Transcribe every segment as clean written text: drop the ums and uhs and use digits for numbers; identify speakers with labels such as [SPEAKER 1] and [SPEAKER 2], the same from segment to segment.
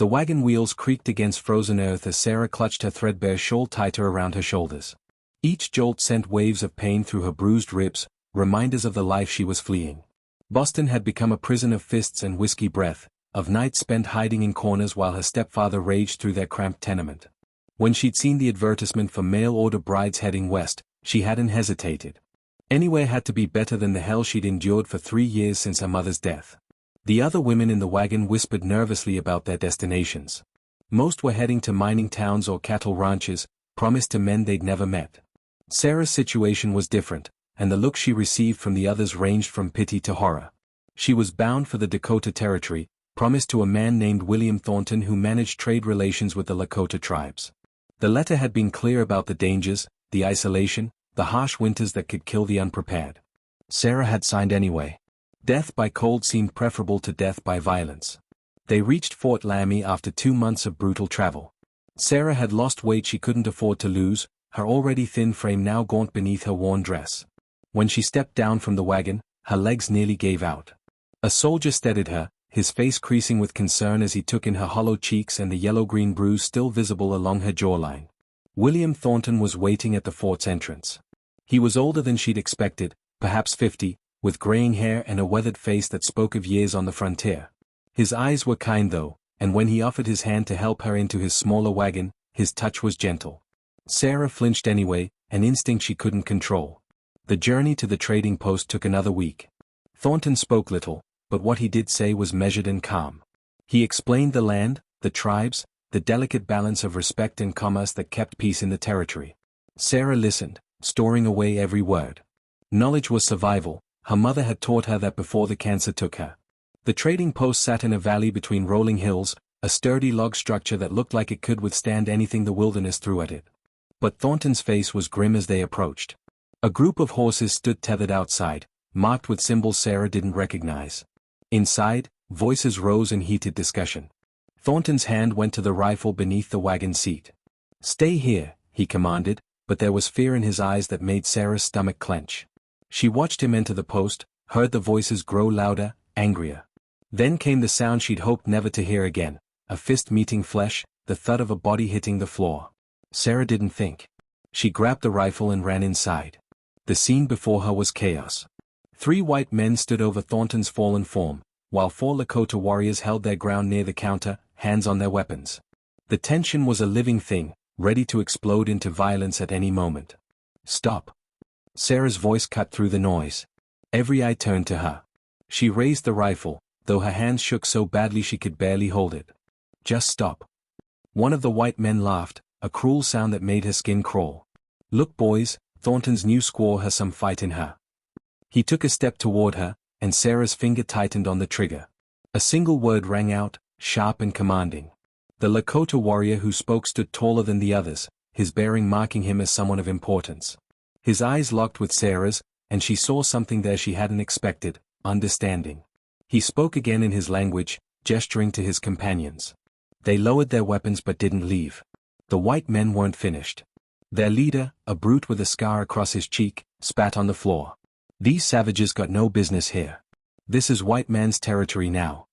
[SPEAKER 1] The wagon wheels creaked against frozen earth as Sarah clutched her threadbare shawl tighter around her shoulders. Each jolt sent waves of pain through her bruised ribs, reminders of the life she was fleeing. Boston had become a prison of fists and whiskey breath, of nights spent hiding in corners while her stepfather raged through their cramped tenement. When she'd seen the advertisement for mail-order brides heading west, she hadn't hesitated. Anywhere had to be better than the hell she'd endured for 3 years since her mother's death. The other women in the wagon whispered nervously about their destinations. Most were heading to mining towns or cattle ranches, promised to men they'd never met. Sarah's situation was different, and the look she received from the others ranged from pity to horror. She was bound for the Dakota Territory, promised to a man named William Thornton who managed trade relations with the Lakota tribes. The letter had been clear about the dangers, the isolation, the harsh winters that could kill the unprepared. Sarah had signed anyway. Death by cold seemed preferable to death by violence. They reached Fort Laramie after 2 months of brutal travel. Sarah had lost weight she couldn't afford to lose, her already thin frame now gaunt beneath her worn dress. When she stepped down from the wagon, her legs nearly gave out. A soldier steadied her, his face creasing with concern as he took in her hollow cheeks and the yellow-green bruise still visible along her jawline. William Thornton was waiting at the fort's entrance. He was older than she'd expected, perhaps 50, with graying hair and a weathered face that spoke of years on the frontier. His eyes were kind though, and when he offered his hand to help her into his smaller wagon, his touch was gentle. Sarah flinched anyway, an instinct she couldn't control. The journey to the trading post took another week. Thornton spoke little, but what he did say was measured and calm. He explained the land, the tribes, the delicate balance of respect and commerce that kept peace in the territory. Sarah listened, storing away every word. Knowledge was survival, her mother had taught her that before the cancer took her. The trading post sat in a valley between rolling hills, a sturdy log structure that looked like it could withstand anything the wilderness threw at it. But Thornton's face was grim as they approached. A group of horses stood tethered outside, marked with symbols Sarah didn't recognize. Inside, voices rose in heated discussion. Thornton's hand went to the rifle beneath the wagon seat. "Stay here," he commanded, but there was fear in his eyes that made Sarah's stomach clench. She watched him enter the post, heard the voices grow louder, angrier. Then came the sound she'd hoped never to hear again, a fist meeting flesh, the thud of a body hitting the floor. Sarah didn't think. She grabbed the rifle and ran inside. The scene before her was chaos. 3 white men stood over Thornton's fallen form, while 4 Lakota warriors held their ground near the counter, hands on their weapons. The tension was a living thing, ready to explode into violence at any moment. "Stop." Sarah's voice cut through the noise. Every eye turned to her. She raised the rifle, though her hands shook so badly she could barely hold it. "Just stop." One of the white men laughed, a cruel sound that made her skin crawl. "Look boys, Thornton's new squaw has some fight in her." He took a step toward her, and Sarah's finger tightened on the trigger. A single word rang out, sharp and commanding. The Lakota warrior who spoke stood taller than the others, his bearing marking him as someone of importance. His eyes locked with Sarah's, and she saw something there she hadn't expected, understanding. He spoke again in his language, gesturing to his companions. They lowered their weapons but didn't leave. The white men weren't finished. Their leader, a brute with a scar across his cheek, spat on the floor. "These savages got no business here. This is white man's territory now."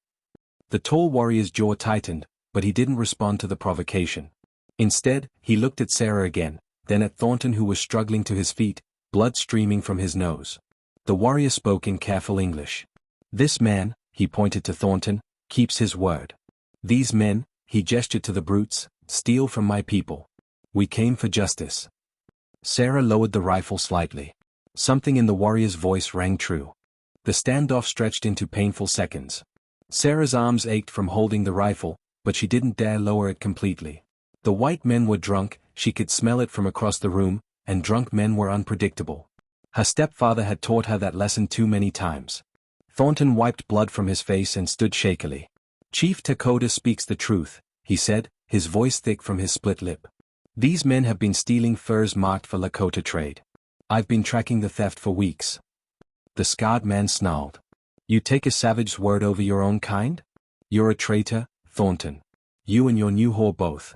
[SPEAKER 1] The tall warrior's jaw tightened, but he didn't respond to the provocation. Instead, he looked at Sarah again, then at Thornton who was struggling to his feet, blood streaming from his nose. The warrior spoke in careful English. "This man," he pointed to Thornton, "keeps his word. These men," he gestured to the brutes, "steal from my people. We came for justice." Sarah lowered the rifle slightly. Something in the warrior's voice rang true. The standoff stretched into painful seconds. Sarah's arms ached from holding the rifle, but she didn't dare lower it completely. The white men were drunk, she could smell it from across the room, and drunk men were unpredictable. Her stepfather had taught her that lesson too many times. Thornton wiped blood from his face and stood shakily. "Chief Dakota speaks the truth," he said, his voice thick from his split lip. "These men have been stealing furs marked for Lakota trade. I've been tracking the theft for weeks." The scarred man snarled. "You take a savage's word over your own kind? You're a traitor, Thornton. You and your new whore both."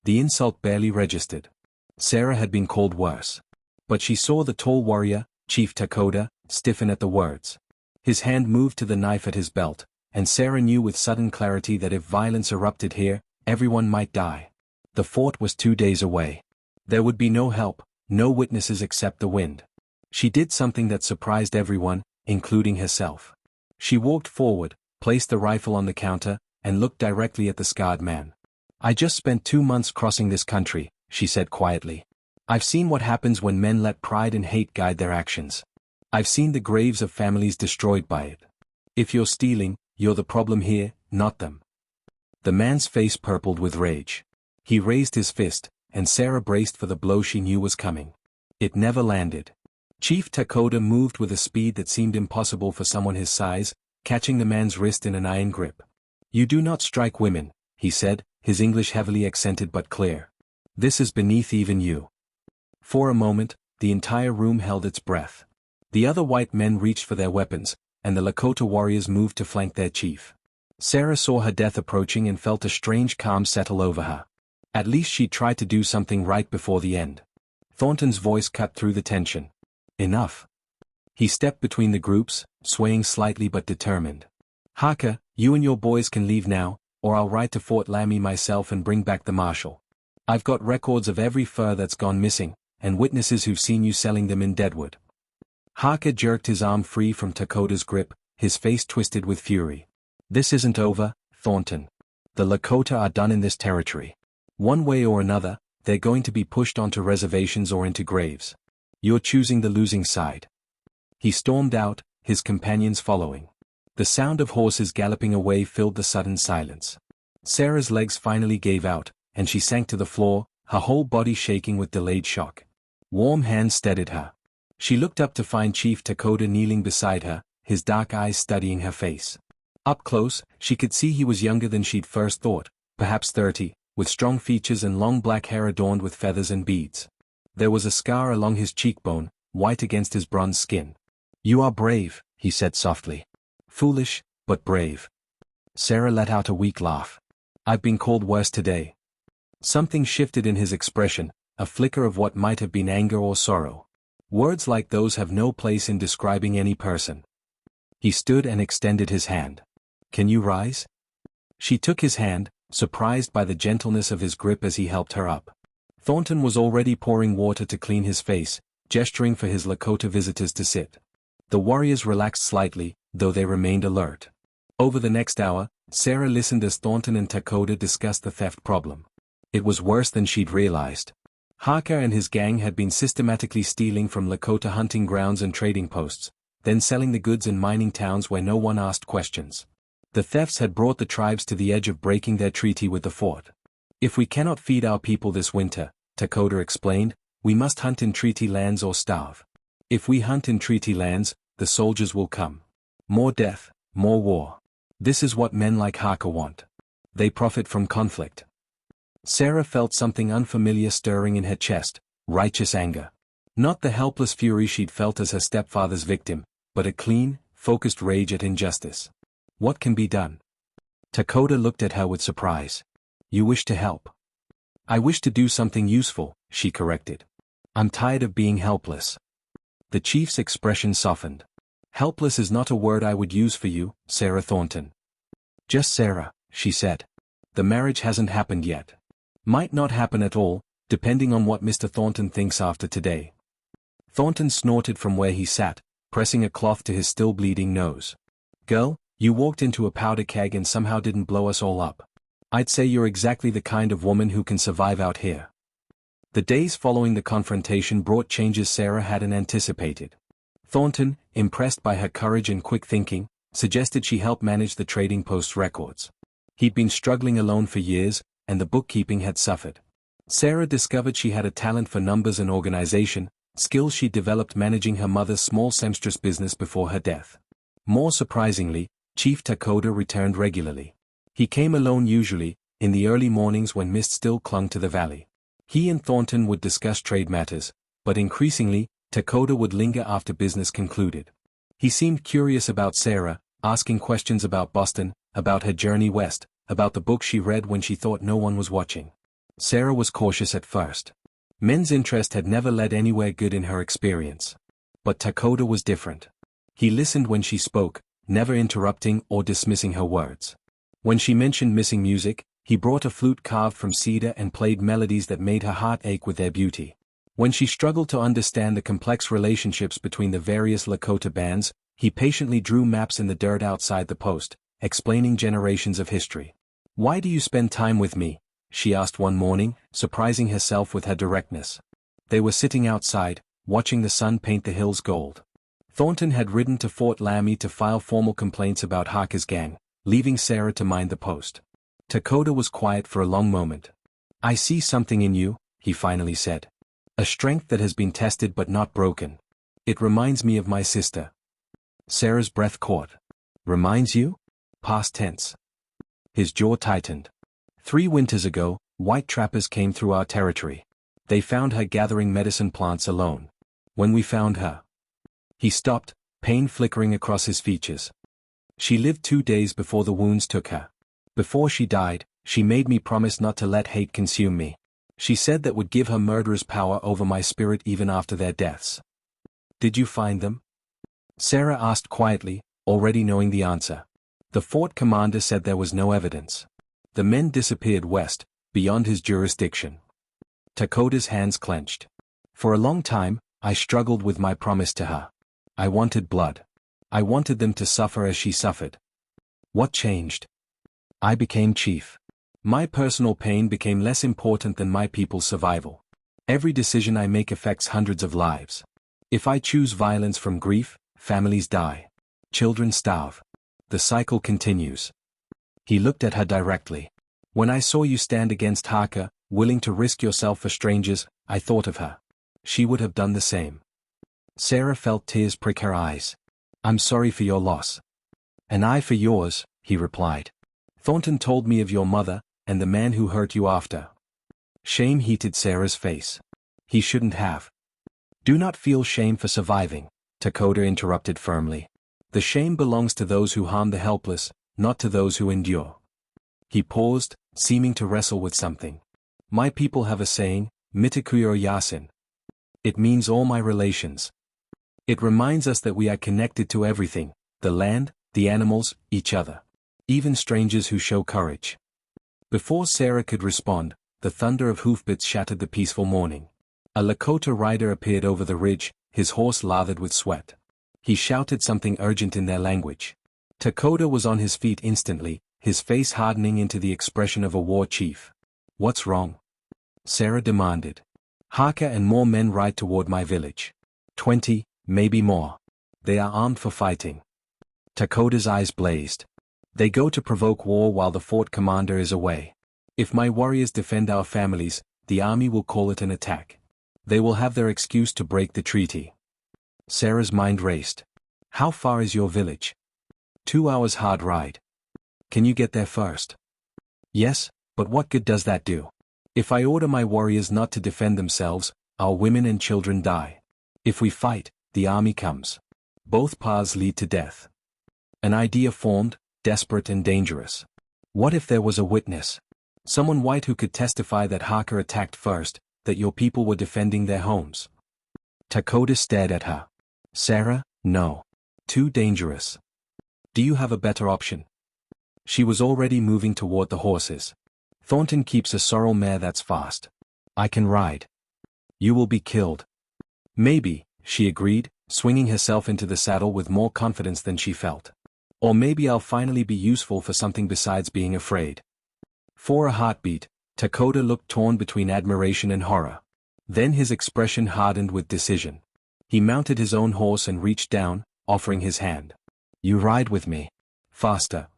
[SPEAKER 1] The insult barely registered. Sarah had been called worse. But she saw the tall warrior, Chief Dakota, stiffen at the words. His hand moved to the knife at his belt, and Sarah knew with sudden clarity that if violence erupted here, everyone might die. The fort was 2 days away. There would be no help, no witnesses except the wind. She did something that surprised everyone, including herself. She walked forward, placed the rifle on the counter, and looked directly at the scarred man. "I just spent 2 months crossing this country," she said quietly. "I've seen what happens when men let pride and hate guide their actions. I've seen the graves of families destroyed by it. If you're stealing, you're the problem here, not them." The man's face purpled with rage. He raised his fist, and Sarah braced for the blow she knew was coming. It never landed. Chief Lakota moved with a speed that seemed impossible for someone his size, catching the man's wrist in an iron grip. "You do not strike women," he said, his English heavily accented but clear. "This is beneath even you." For a moment, the entire room held its breath. The other white men reached for their weapons, and the Lakota warriors moved to flank their chief. Sarah saw her death approaching and felt a strange calm settle over her. At least she'd tried to do something right before the end. Thornton's voice cut through the tension. "Enough." He stepped between the groups, swaying slightly but determined. "Haka, you and your boys can leave now, or I'll ride to Fort Laramie myself and bring back the marshal. I've got records of every fur that's gone missing, and witnesses who've seen you selling them in Deadwood." Haka jerked his arm free from Lakota's grip, his face twisted with fury. "This isn't over, Thornton. The Lakota are done in this territory. One way or another, they're going to be pushed onto reservations or into graves. You're choosing the losing side." He stormed out, his companions following. The sound of horses galloping away filled the sudden silence. Sarah's legs finally gave out, and she sank to the floor, her whole body shaking with delayed shock. Warm hands steadied her. She looked up to find Chief Lakota kneeling beside her, his dark eyes studying her face. Up close, she could see he was younger than she'd first thought, perhaps 30, with strong features and long black hair adorned with feathers and beads. There was a scar along his cheekbone, white against his bronze skin. "You are brave," he said softly. "Foolish, but brave." Sarah let out a weak laugh. "I've been called worse today." Something shifted in his expression, a flicker of what might have been anger or sorrow. Words like those have no place in describing any person. He stood and extended his hand. "Can you rise?" She took his hand, surprised by the gentleness of his grip as he helped her up. Thornton was already pouring water to clean his face, gesturing for his Lakota visitors to sit. The warriors relaxed slightly, though they remained alert. Over the next hour, Sarah listened as Thornton and Lakota discussed the theft problem. It was worse than she'd realized. Haka and his gang had been systematically stealing from Lakota hunting grounds and trading posts, then selling the goods in mining towns where no one asked questions. The thefts had brought the tribes to the edge of breaking their treaty with the fort. "If we cannot feed our people this winter," Lakota explained, "we must hunt in treaty lands or starve. If we hunt in treaty lands, the soldiers will come. More death, more war. This is what men like Haka want. They profit from conflict." Sarah felt something unfamiliar stirring in her chest, righteous anger. Not the helpless fury she'd felt as her stepfather's victim, but a clean, focused rage at injustice. "What can be done?" Lakota looked at her with surprise. "You wish to help?" "I wish to do something useful," she corrected. "I'm tired of being helpless." The chief's expression softened. "Helpless is not a word I would use for you, Sarah Thornton." "Just Sarah," she said. "The marriage hasn't happened yet. Might not happen at all, depending on what Mr. Thornton thinks after today." Thornton snorted from where he sat, pressing a cloth to his still bleeding nose. "Girl, you walked into a powder keg and somehow didn't blow us all up. I'd say you're exactly the kind of woman who can survive out here." The days following the confrontation brought changes Sarah hadn't anticipated. Thornton, impressed by her courage and quick thinking, suggested she help manage the trading post's records. He'd been struggling alone for years, and the bookkeeping had suffered. Sarah discovered she had a talent for numbers and organization, skills she'd developed managing her mother's small seamstress business before her death. More surprisingly, Chief Lakota returned regularly. He came alone usually, in the early mornings when mist still clung to the valley. He and Thornton would discuss trade matters, but increasingly, Lakota would linger after business concluded. He seemed curious about Sarah, asking questions about Boston, about her journey west, about the book she read when she thought no one was watching. Sarah was cautious at first. Men's interest had never led anywhere good in her experience. But Lakota was different. He listened when she spoke, never interrupting or dismissing her words. When she mentioned missing music, he brought a flute carved from cedar and played melodies that made her heart ache with their beauty. When she struggled to understand the complex relationships between the various Lakota bands, he patiently drew maps in the dirt outside the post, explaining generations of history. "Why do you spend time with me?" she asked one morning, surprising herself with her directness. They were sitting outside, watching the sun paint the hills gold. Thornton had ridden to Fort Laramie to file formal complaints about Harker's gang, leaving Sarah to mind the post. Dakota was quiet for a long moment. "I see something in you," he finally said. "A strength that has been tested but not broken. It reminds me of my sister." Sarah's breath caught. "Reminds you?" Past tense. His jaw tightened. 3 winters ago, white trappers came through our territory. They found her gathering medicine plants alone. When we found her. He stopped, pain flickering across his features. "She lived 2 days before the wounds took her. Before she died, she made me promise not to let hate consume me. She said that would give her murderers power over my spirit even after their deaths." "Did you find them?" Sarah asked quietly, already knowing the answer. The fort commander said there was no evidence. The men disappeared west, beyond his jurisdiction. Dakota's hands clenched. "For a long time, I struggled with my promise to her. I wanted blood. I wanted them to suffer as she suffered. What changed? I became chief. My personal pain became less important than my people's survival. Every decision I make affects hundreds of lives. If I choose violence from grief, families die. Children starve. The cycle continues." He looked at her directly. "When I saw you stand against Harker, willing to risk yourself for strangers, I thought of her. She would have done the same." Sarah felt tears prick her eyes. "I'm sorry for your loss." "And I for yours," he replied. "Thornton told me of your mother, and the man who hurt you after." Shame heated Sarah's face. "He shouldn't have." "Do not feel shame for surviving," Dakota interrupted firmly. "The shame belongs to those who harm the helpless, not to those who endure." He paused, seeming to wrestle with something. "My people have a saying, Mitikuyo Yasin. It means all my relations. It reminds us that we are connected to everything, the land, the animals, each other. Even strangers who show courage." Before Sarah could respond, the thunder of hoofbeats shattered the peaceful morning. A Lakota rider appeared over the ridge, his horse lathered with sweat. He shouted something urgent in their language. Dakota was on his feet instantly, his face hardening into the expression of a war chief. "What's wrong?" Sarah demanded. "Harker and more men ride toward my village. 20, maybe more. They are armed for fighting." Dakota's eyes blazed. "They go to provoke war while the fort commander is away. If my warriors defend our families, the army will call it an attack. They will have their excuse to break the treaty." Sarah's mind raced. "How far is your village?" 2 hours hard ride. "Can you get there first?" "Yes, but what good does that do? If I order my warriors not to defend themselves, our women and children die. If we fight, the army comes. Both paths lead to death." An idea formed, desperate and dangerous. What if there was a witness? Someone white who could testify that Harker attacked first, that your people were defending their homes? Dakota stared at her. "Sarah, no. Too dangerous. Do you have a better option?" She was already moving toward the horses. "Thornton keeps a sorrel mare that's fast. I can ride." "You will be killed." "Maybe," she agreed, swinging herself into the saddle with more confidence than she felt. "Or maybe I'll finally be useful for something besides being afraid." For a heartbeat, Dakota looked torn between admiration and horror. Then his expression hardened with decision. He mounted his own horse and reached down, offering his hand. "You ride with me. Faster."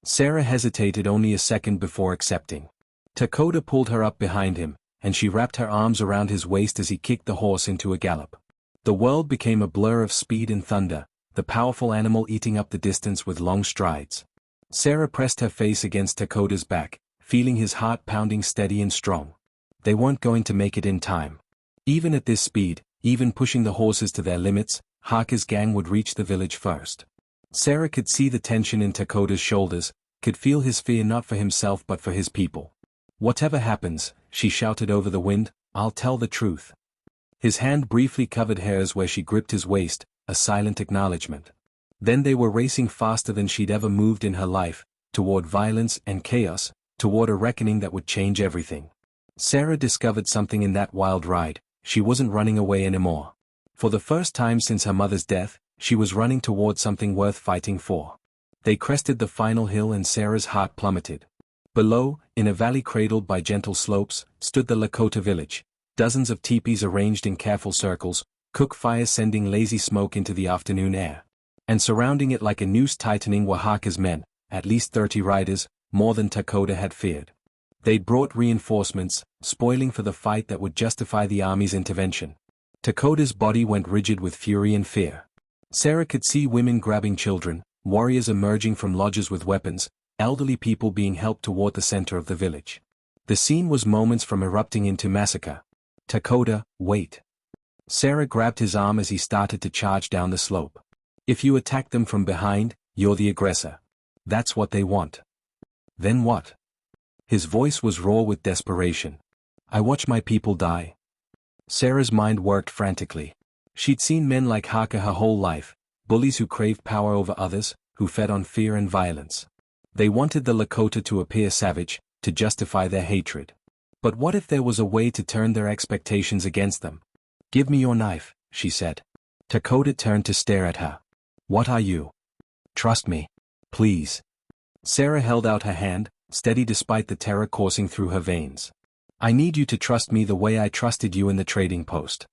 [SPEAKER 1] Sarah hesitated only a second before accepting. Dakota pulled her up behind him, and she wrapped her arms around his waist as he kicked the horse into a gallop. The world became a blur of speed and thunder, the powerful animal eating up the distance with long strides. Sarah pressed her face against Dakota's back, feeling his heart pounding steady and strong. They weren't going to make it in time. Even at this speed, even pushing the horses to their limits, Harker's gang would reach the village first. Sarah could see the tension in Dakota's shoulders, could feel his fear not for himself but for his people. "Whatever happens," she shouted over the wind, "I'll tell the truth." His hand briefly covered hers where she gripped his waist, a silent acknowledgement. Then they were racing faster than she'd ever moved in her life, toward violence and chaos, toward a reckoning that would change everything. Sarah discovered something in that wild ride: she wasn't running away anymore. For the first time since her mother's death, she was running toward something worth fighting for. They crested the final hill and Sarah's heart plummeted. Below, in a valley cradled by gentle slopes, stood the Lakota village. Dozens of teepees arranged in careful circles, cook fires sending lazy smoke into the afternoon air. And surrounding it like a noose tightening were Haka's men, at least 30 riders, more than Dakota had feared. They'd brought reinforcements, spoiling for the fight that would justify the army's intervention. Dakota's body went rigid with fury and fear. Sarah could see women grabbing children, warriors emerging from lodges with weapons, elderly people being helped toward the center of the village. The scene was moments from erupting into massacre. Dakota, wait. Sarah grabbed his arm as he started to charge down the slope. If you attack them from behind, you're the aggressor. That's what they want. Then what? His voice was raw with desperation. I watch my people die. Sarah's mind worked frantically. She'd seen men like Haka her whole life, bullies who craved power over others, who fed on fear and violence. They wanted the Lakota to appear savage, to justify their hatred. But what if there was a way to turn their expectations against them? Give me your knife, she said. Dakota turned to stare at her. What are you? Trust me. Please. Sarah held out her hand, steady despite the terror coursing through her veins. I need you to trust me the way I trusted you in the trading post.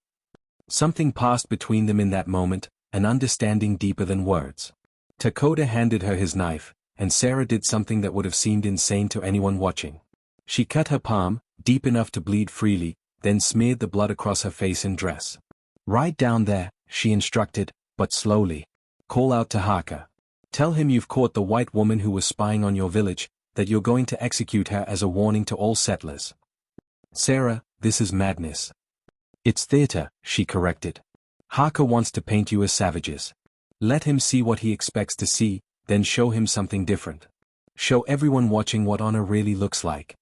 [SPEAKER 1] Something passed between them in that moment, an understanding deeper than words. Dakota handed her his knife, and Sarah did something that would have seemed insane to anyone watching. She cut her palm, deep enough to bleed freely, then smeared the blood across her face and dress. Right down there, she instructed, but slowly. Call out to Haka. Tell him you've caught the white woman who was spying on your village, that you're going to execute her as a warning to all settlers. Sarah, this is madness. It's theater, she corrected. Haka wants to paint you as savages. Let him see what he expects to see, then show him something different. Show everyone watching what honor really looks like.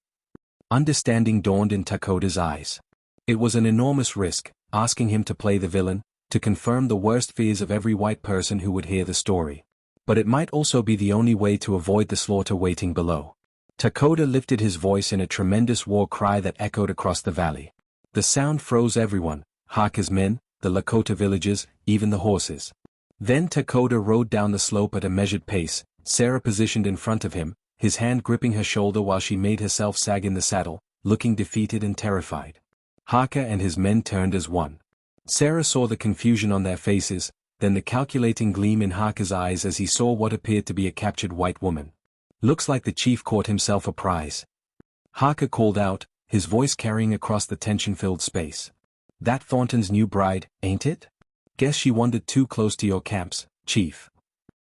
[SPEAKER 1] Understanding dawned in Dakota's eyes. It was an enormous risk, asking him to play the villain, to confirm the worst fears of every white person who would hear the story. But it might also be the only way to avoid the slaughter waiting below. Dakota lifted his voice in a tremendous war cry that echoed across the valley. The sound froze everyone, Haka's men, the Lakota villagers, even the horses. Then Dakota rode down the slope at a measured pace, Sarah positioned in front of him, his hand gripping her shoulder while she made herself sag in the saddle, looking defeated and terrified. Haka and his men turned as one. Sarah saw the confusion on their faces, then the calculating gleam in Haka's eyes as he saw what appeared to be a captured white woman. Looks like the chief caught himself a prize. Haka called out, his voice carrying across the tension-filled space. That Thornton's new bride, ain't it? Guess she wandered too close to your camps, Chief.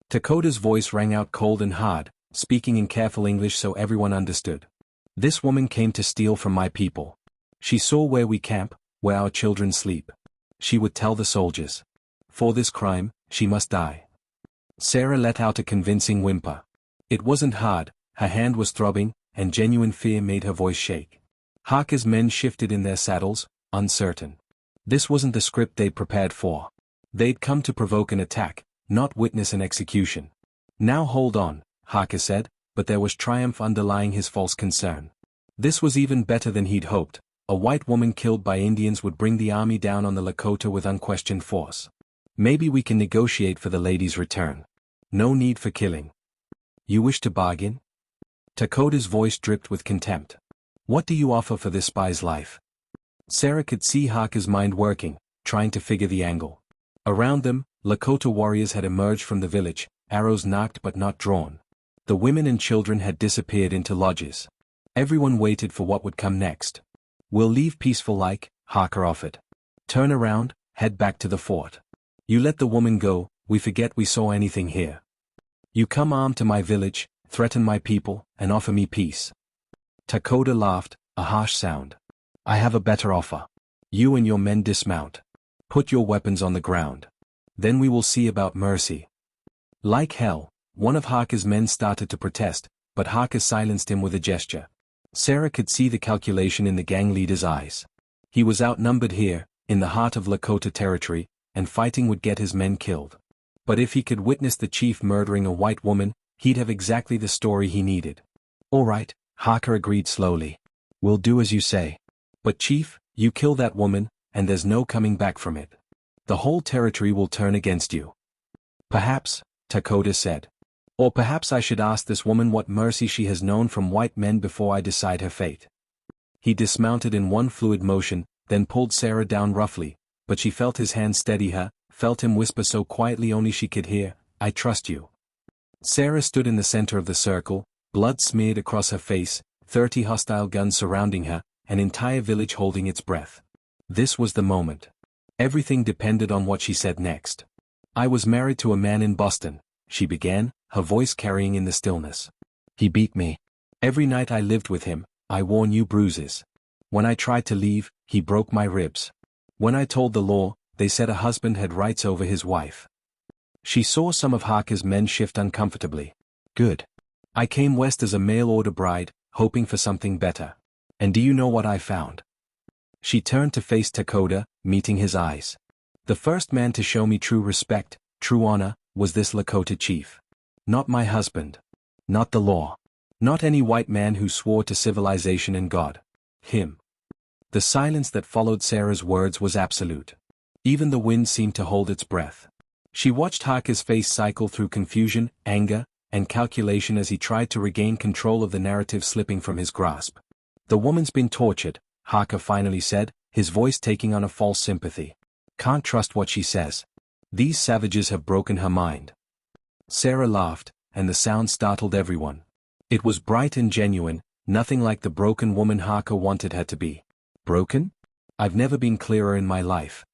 [SPEAKER 1] Dakota's voice rang out cold and hard, speaking in careful English so everyone understood. This woman came to steal from my people. She saw where we camp, where our children sleep. She would tell the soldiers. For this crime, she must die. Sarah let out a convincing whimper. It wasn't hard, her hand was throbbing, and genuine fear made her voice shake. Haka's men shifted in their saddles, uncertain. This wasn't the script they'd prepared for. They'd come to provoke an attack, not witness an execution. Now hold on, Haka said, but there was triumph underlying his false concern. This was even better than he'd hoped. A white woman killed by Indians would bring the army down on the Lakota with unquestioned force. Maybe we can negotiate for the lady's return. No need for killing. You wish to bargain? Dakota's voice dripped with contempt. What do you offer for this spy's life? Sarah could see Haka's mind working, trying to figure the angle. Around them, Lakota warriors had emerged from the village, arrows knocked but not drawn. The women and children had disappeared into lodges. Everyone waited for what would come next. We'll leave peaceful like, Haka offered. Turn around, head back to the fort. You let the woman go, we forget we saw anything here. You come armed to my village, threaten my people, and offer me peace. Dakota laughed, a harsh sound. I have a better offer. You and your men dismount. Put your weapons on the ground. Then we will see about mercy. Like hell, one of Haka's men started to protest, but Haka silenced him with a gesture. Sarah could see the calculation in the gang leader's eyes. He was outnumbered here, in the heart of Lakota territory, and fighting would get his men killed. But if he could witness the chief murdering a white woman, he'd have exactly the story he needed.
[SPEAKER 2] All right, Harker agreed slowly. We'll do as you say.
[SPEAKER 1] But Chief, you kill that woman, and there's no coming back from it. The whole territory will turn against you.
[SPEAKER 2] Perhaps,
[SPEAKER 1] Lakota said. Or perhaps I should ask this woman what mercy she has known from white men before I decide her fate. He dismounted in one fluid motion, then pulled Sarah down roughly, but she felt his hand steady her, felt him whisper so quietly only she could hear, "I trust you." Sarah stood in the center of the circle, blood smeared across her face, 30 hostile guns surrounding her, an entire village holding its breath. This was the moment. Everything depended on what she said next. "I was married to a man in Boston," she began, her voice carrying in the stillness.
[SPEAKER 2] "He beat me.
[SPEAKER 1] Every night I lived with him, I wore new bruises. When I tried to leave, he broke my ribs. When I told the law, they said a husband had rights over his wife." She saw some of Harker's men shift uncomfortably.
[SPEAKER 2] "Good.
[SPEAKER 1] "I came west as a mail-order bride, hoping for something better. And do you know what I found?" She turned to face Lakota, meeting his eyes. "The first man to show me true respect, true honor, was this Lakota chief. Not my husband. Not the law. Not any white man who swore to civilization and God. Him." The silence that followed Sarah's words was absolute. Even the wind seemed to hold its breath. She watched Harker's face cycle through confusion, anger, and calculation as he tried to regain control of the narrative slipping from his grasp. "The woman's been tortured," Harker finally said, his voice taking on a false sympathy. "Can't trust what she says. These savages have broken her mind." Sarah laughed, and the sound startled everyone. It was bright and genuine, nothing like the broken woman Harker wanted her to be. "Broken? I've never been clearer in my life."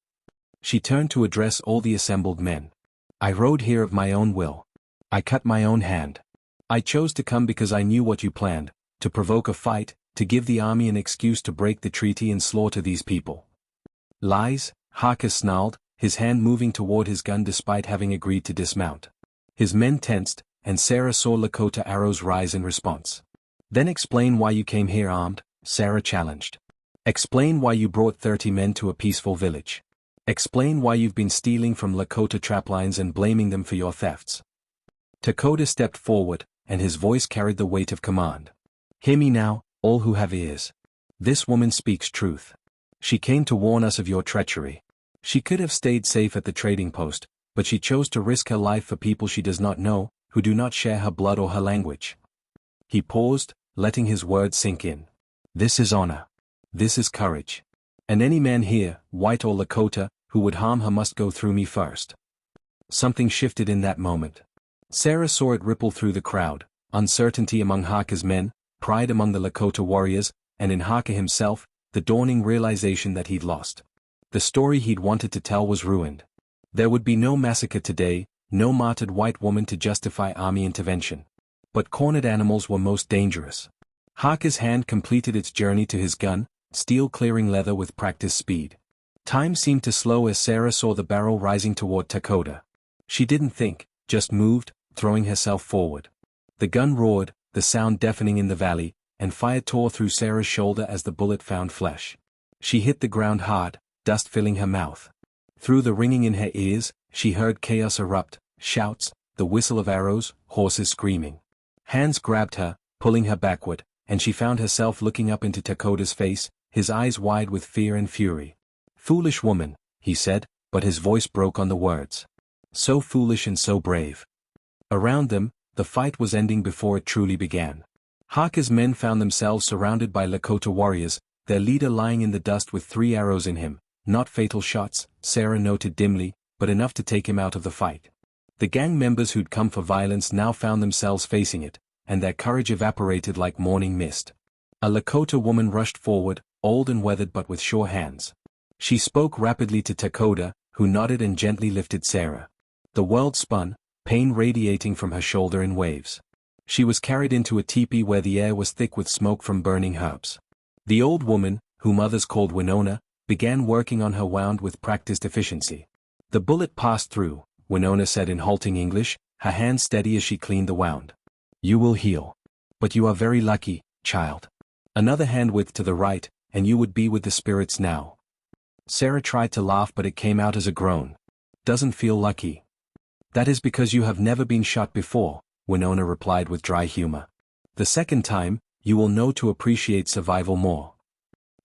[SPEAKER 1] She turned to address all the assembled men. "I rode here of my own will. I cut my own hand. I chose to come because I knew what you planned, to provoke a fight, to give the army an excuse to break the treaty and slaughter these people." "Lies," Harker snarled, his hand moving toward his gun despite having agreed to dismount. His men tensed, and Sarah saw Lakota arrows rise in response. "Then explain why you came here armed," Sarah challenged. "Explain why you brought 30 men to a peaceful village. Explain why you've been stealing from Lakota traplines and blaming them for your thefts." Lakota stepped forward, and his voice carried the weight of command. "Hear me now, all who have ears. This woman speaks truth. She came to warn us of your treachery. She could have stayed safe at the trading post, but she chose to risk her life for people she does not know, who do not share her blood or her language." He paused, letting his words sink in. "This is honor. This is courage. And any man here, white or Lakota, who would harm her must go through me first." Something shifted in that moment. Sarah saw it ripple through the crowd, uncertainty among Harker's men, pride among the Lakota warriors, and in Harker himself, the dawning realization that he'd lost. The story he'd wanted to tell was ruined. There would be no massacre today, no martyred white woman to justify army intervention. But cornered animals were most dangerous. Harker's hand completed its journey to his gun, steel clearing leather with practiced speed. Time seemed to slow as Sarah saw the barrel rising toward Lakota. She didn't think, just moved, throwing herself forward. The gun roared, the sound deafening in the valley, and fire tore through Sarah's shoulder as the bullet found flesh. She hit the ground hard, dust filling her mouth. Through the ringing in her ears, she heard chaos erupt, shouts, the whistle of arrows, horses screaming. Hands grabbed her, pulling her backward, and she found herself looking up into Lakota's face, his eyes wide with fear and fury. "Foolish woman," he said, but his voice broke on the words. "So foolish and so brave." Around them, the fight was ending before it truly began. Harker's men found themselves surrounded by Lakota warriors, their leader lying in the dust with 3 arrows in him, not fatal shots, Sarah noted dimly, but enough to take him out of the fight. The gang members who'd come for violence now found themselves facing it, and their courage evaporated like morning mist. A Lakota woman rushed forward, old and weathered but with sure hands. She spoke rapidly to Lakota, who nodded and gently lifted Sarah. The world spun, pain radiating from her shoulder in waves. She was carried into a teepee where the air was thick with smoke from burning herbs. The old woman, whom others called Winona, began working on her wound with practiced efficiency. "The bullet passed through," Winona said in halting English, her hand steady as she cleaned the wound. "You will heal. But you are very lucky, child. Another handwidth to the right, and you would be with the spirits now." Sarah tried to laugh but it came out as a groan. "Doesn't feel lucky." That is because you have never been shot before, Winona replied with dry humor. The second time, you will know to appreciate survival more.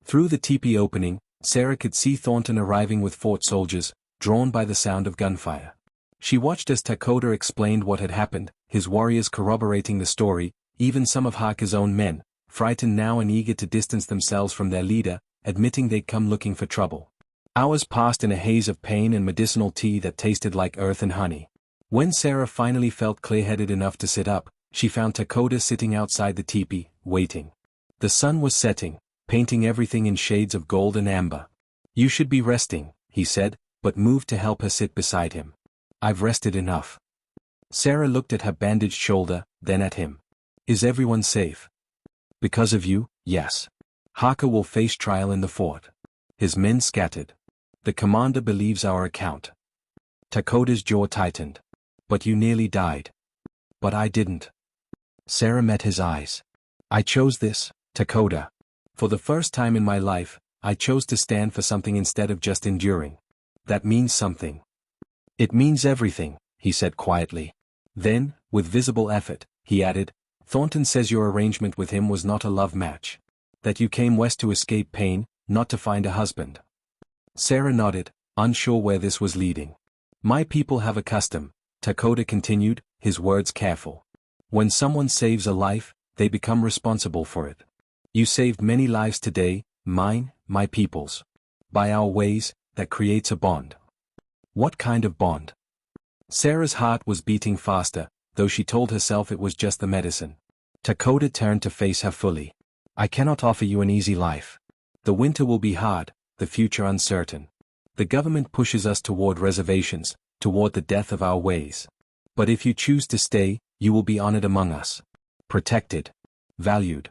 [SPEAKER 1] Through the teepee opening, Sarah could see Thornton arriving with fort soldiers, drawn by the sound of gunfire. She watched as Dakota explained what had happened, his warriors corroborating the story, even some of Harker's own men, frightened now and eager to distance themselves from their leader, admitting they'd come looking for trouble. Hours passed in a haze of pain and medicinal tea that tasted like earth and honey. When Sarah finally felt clear-headed enough to sit up, she found Dakota sitting outside the teepee, waiting. The sun was setting, painting everything in shades of gold and amber. You should be resting, he said, but moved to help her sit beside him. I've rested enough. Sarah looked at her bandaged shoulder, then at him. Is everyone safe? Because of you, yes. Harker will face trial in the fort. His men scattered. The commander believes our account. Dakota's jaw tightened. But you nearly died. But I didn't. Sarah met his eyes. I chose this, Dakota. For the first time in my life, I chose to stand for something instead of just enduring. That means something. It means everything, he said quietly. Then, with visible effort, he added, Thornton says your arrangement with him was not a love match. That you came west to escape pain, not to find a husband. Sarah nodded, unsure where this was leading. My people have a custom, Dakota continued, his words careful. When someone saves a life, they become responsible for it. You saved many lives today, mine, my people's. By our ways, that creates a bond. What kind of bond? Sarah's heart was beating faster, though she told herself it was just the medicine. Dakota turned to face her fully. I cannot offer you an easy life. The winter will be hard, the future uncertain. The government pushes us toward reservations, toward the death of our ways. But if you choose to stay, you will be honored among us. Protected. Valued.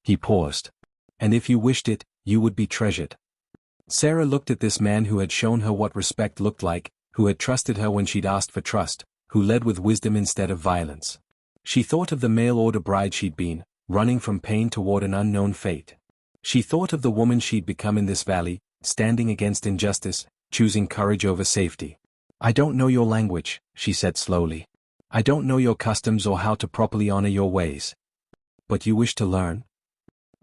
[SPEAKER 1] He paused. And if you wished it, you would be treasured. Sarah looked at this man who had shown her what respect looked like, who had trusted her when she'd asked for trust, who led with wisdom instead of violence. She thought of the mail-order bride she'd been, running from pain toward an unknown fate. She thought of the woman she'd become in this valley, standing against injustice, choosing courage over safety. I don't know your language, she said slowly. I don't know your customs or how to properly honor your ways. But you wish to learn?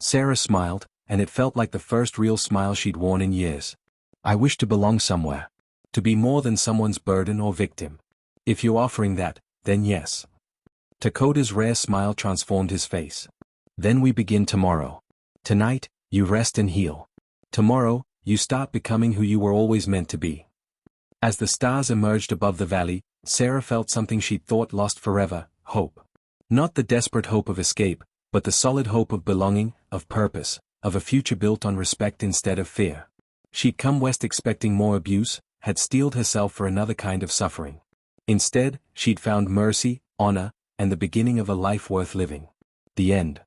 [SPEAKER 1] Sarah smiled, and it felt like the first real smile she'd worn in years. I wish to belong somewhere. To be more than someone's burden or victim. If you're offering that, then yes. Dakota's rare smile transformed his face. Then we begin tomorrow. Tonight, you rest and heal. Tomorrow, you start becoming who you were always meant to be. As the stars emerged above the valley, Sarah felt something she'd thought lost forever, hope. Not the desperate hope of escape, but the solid hope of belonging, of purpose, of a future built on respect instead of fear. She'd come west expecting more abuse, had steeled herself for another kind of suffering. Instead, she'd found mercy, honor, and the beginning of a life worth living. The end.